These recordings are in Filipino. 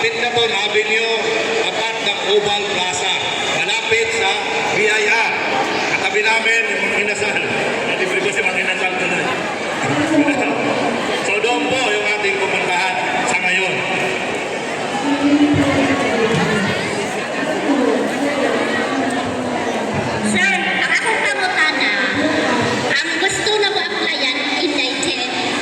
Quintaton Avenue, tapat ng Oval Plaza, malapit sa BIR. Katabi namin yung mga inasal. Libre ko si mga inasal doon. So doon po yung ating pupuntahan sa ngayon. Sir, ang akong pangutana, ang gusto na mo applyan indigent.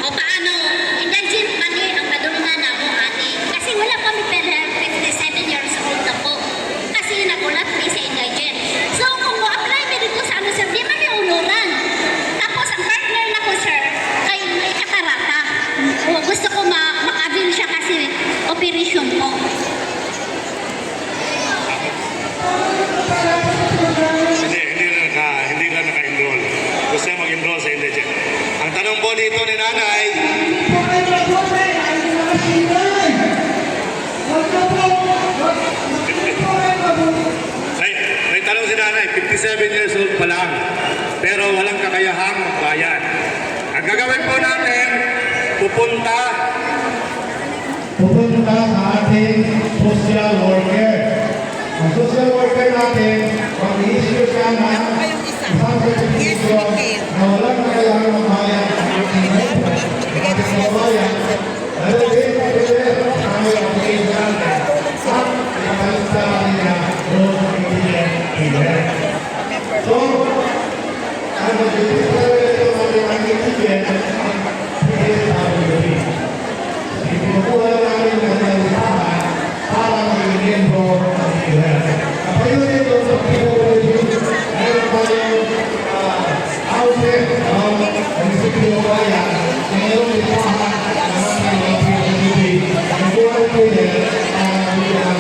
O paano, indigent money ang madulungan na mo ani. Kasi wala kami pera, 57 years old na po. Kasi nagulat mi sa indigent. So kung mo apply mi dito sa ano sir, di man yung uluran. Tapos ang partner na ko sir, kay may katarata. O gusto ko ma-avail siya kasi operation po. Hindi ka naka-enroll. Gusto niya mag-enroll sa indigent. Ang tanong po dito ni nanay, may tanong si nanay, 57 years old pa lang, pero walang kakayahang magbayad. Ang gagawin po natin, pupunta sa ating social worker. Ang social worker natin, mag-i-issue siya ng isang certification na walang kakayahang magbayad ng ating kababayan. Dahil din ang application natin at ipagalit sa kanila doon sa indigent. So, ang mag-i-register ito natin ang indigent ang PSWD. Pinukuha namin ang nalisahan para mag-i-miyembro ng indigent. Kapag yun ito sa PWD, meron tayong outlet ng munisipyo bayan na mayroong lisahan ng mga PWD. Nagbuhay po yan ang bilang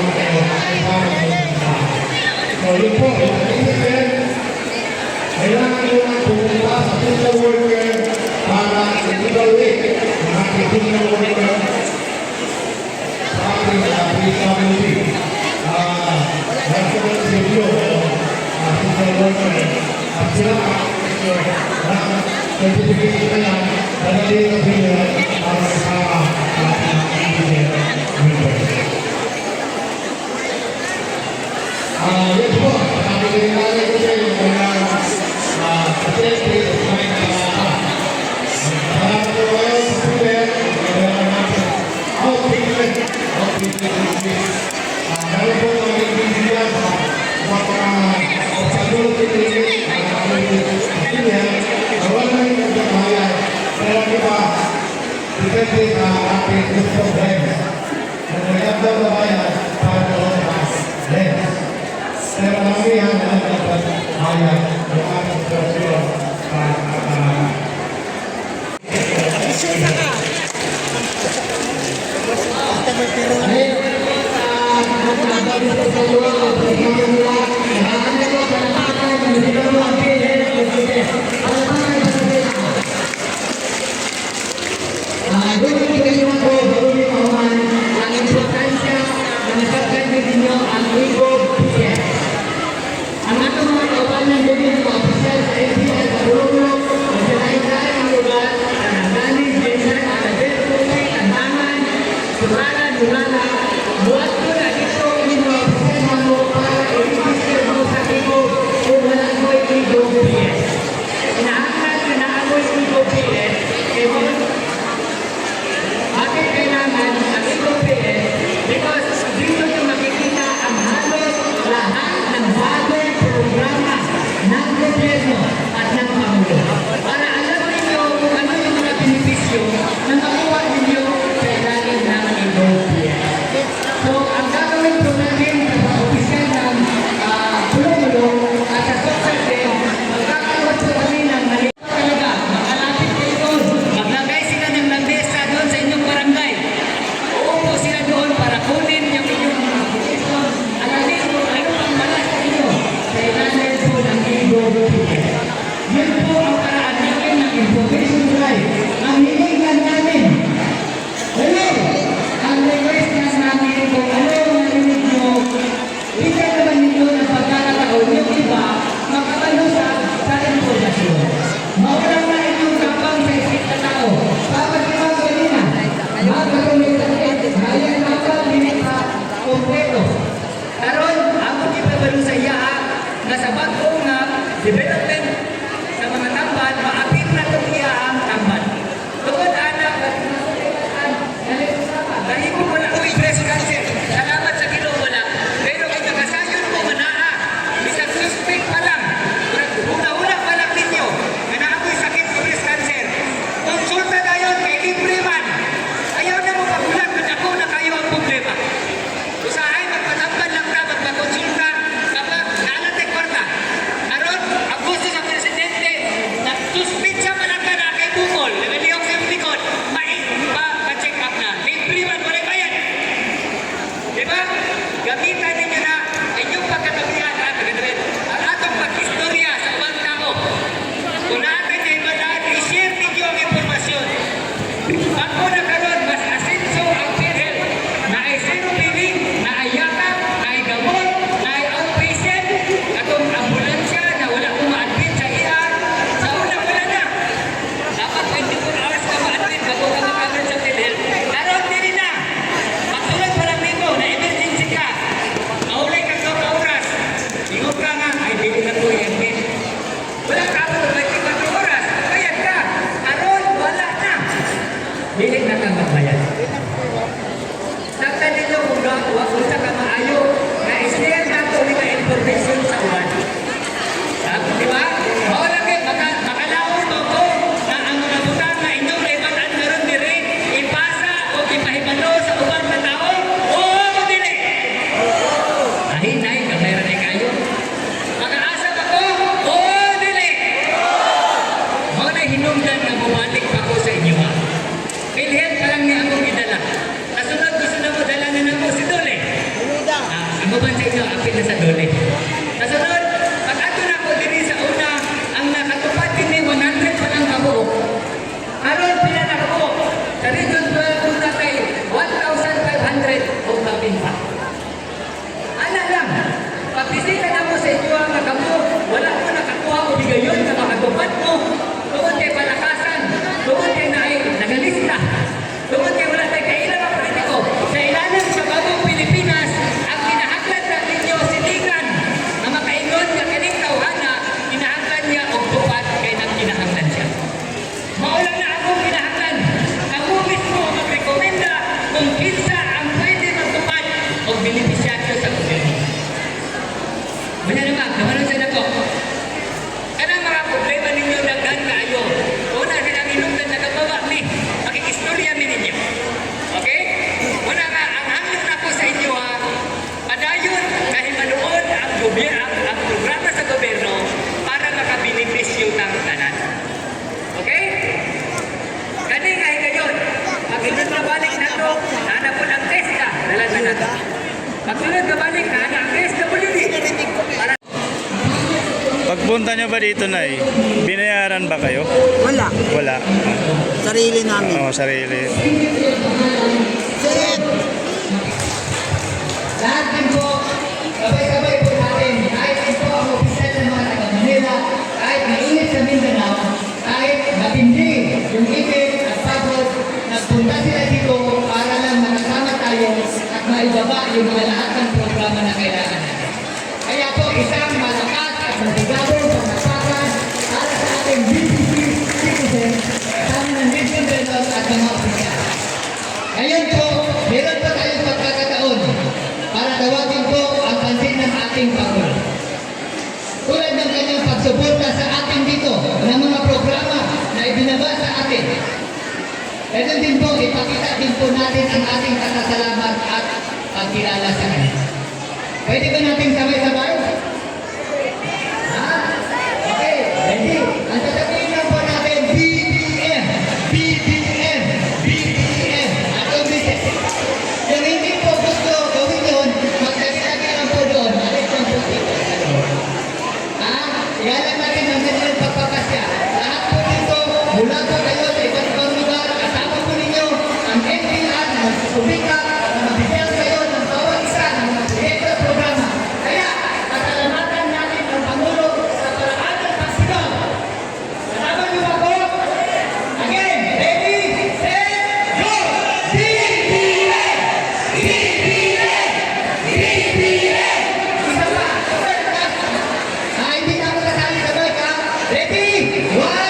so yun po, indigent, kailangan nyo na pumunta sa social worker para i-evaluate ang ating social worker sa ating PWD. National Studio, social worker, at sila ang certificate na yan, dadali na sila para kasama sa ating indigent members. Yes po, sabi ko rin natin ko siya yung mga pasyente sa may kalata. Salamat po kayo sa student, magandang natin out-treatment. Meron po maging bisiyan sa mga pagsalutin nilin ang aking student na wala rin nagbabayan. Pero diba, depende sa ating gusto friends. Kung may nagbabayan, para doon sa lens. Pero maramihan na nagbabayan yung ating sitwasyon sa ang atong mga kauban ng kang magbayad. Saktan ninyo kung gagawa kung sa kamaayo na i-share nato ni ka information sa uwan. Di ba? Oo lagi, makalaon mo ko na ang mga butang na inyong naibataan meron diri, ipasa o ipahibalo sa ubang na tao. Oo, dili! Ahinay, kamera na kayo. Makaasa ba ko? Oo, dili! Mga na hinungdan na bumalik pa ko sa inyo ha. Pilhet pa lang niya akong idala. Kasunod gusto na mo dalanan ako si Dole. Amo ba sa inyo, apil na sa Dole. Kasunod, pag-ato na ko diri sa una, ang nakatupad din ni 100 pa lang kabuok. Aron pila na ko, sa region 12 kung natay 1,500 o kapin pa. Ana lang, pagbisita na mo sa inyo ang nakabuok, wala ko nakakuha o bigayon na makatupad mo. Tungod kay palakasan, tungod kay naay nagalista, tungod kay wala tayo kailan ang politiko. Sa ilalim sa bagong Pilipinas, ang kinahanglan na ninyo siligan na makaingon nga kaning tawhana, kinahanglan niya og tupad kay nang kinahanglan siya. Maulang na akong kinahanglan. Ako mismo magrekomenda kung kinsa ang pwede magtupad o benepisyaryo sa gobyerno. Muna naman, naman sa nako. Kanang mga problema ninyo daghan kaayo. Una silang inungdan nagabawa mi. Makikistorya mi ninyo. Okay? Una nga, ang hangyo na ko sa inyo ha, padayon kahimanuon ang gobyerno, ang programa sa gobyerno para makabenepisyo ng tanan. Okay? Kani nga ngayon, pagsunod na balik na to, nana po ng testa, dalan na nato. Pagsunod na balik, nana ang testa po yun eh. Para Pagpunta nyo ba dito, Nay? Binayaran ba kayo? Wala. Wala. Sarili namin. Oo, sarili. Set! lahat din po, sabay-sabay po natin, kahit ito ang opisyal ng mga taga-Manila, kahit mainit sa Mindanao, kahit matindi yung init at pagod, nagpunta sila dito para lang makasama tayo at maibaba yung mga lahat ng programa na kailangan natin. Kaya po, isang malakas at masigabong pagkasakan para sa ating BPC citizen, kasama ng Region Renon at mga opisyal. Ngayon po, meron pa tayong pagkakataon para tawagin po ang pansin ng ating Pangulo. Tulad ng kanyang pagsuporta sa atin dito ng mga programa na ibinaba sa atin. Ito din po, ipakita din po natin ang ating pasasalamat at pagkilala sa kanya. Pwede ba natin sabay-sabay? Ha? Okay, ready? Ang sasabihin lang po natin, BBM, BBM, BBM. At ulitin. Yung hindi po gusto gawin yun, magdagi-dagi lang po doon. Alis lang po dito. Ha? Ialam natin ang kanilang pagpapasya. Lahat po dito, mula po kayo sa iba't ibang lugar, kasama po ninyo ang NPR na magsusubika, na mabigyan kayo ng bawat isa ng mga proyekto at programa. Kaya, pasalamatan natin ang Pangulo sa paraan ng pagsigaw. Kasama niyo ba po? Again, ready, set, go! BBM! BBM! BBM! Isa pa, hindi na ako kasali sabay ka. Ready? 1,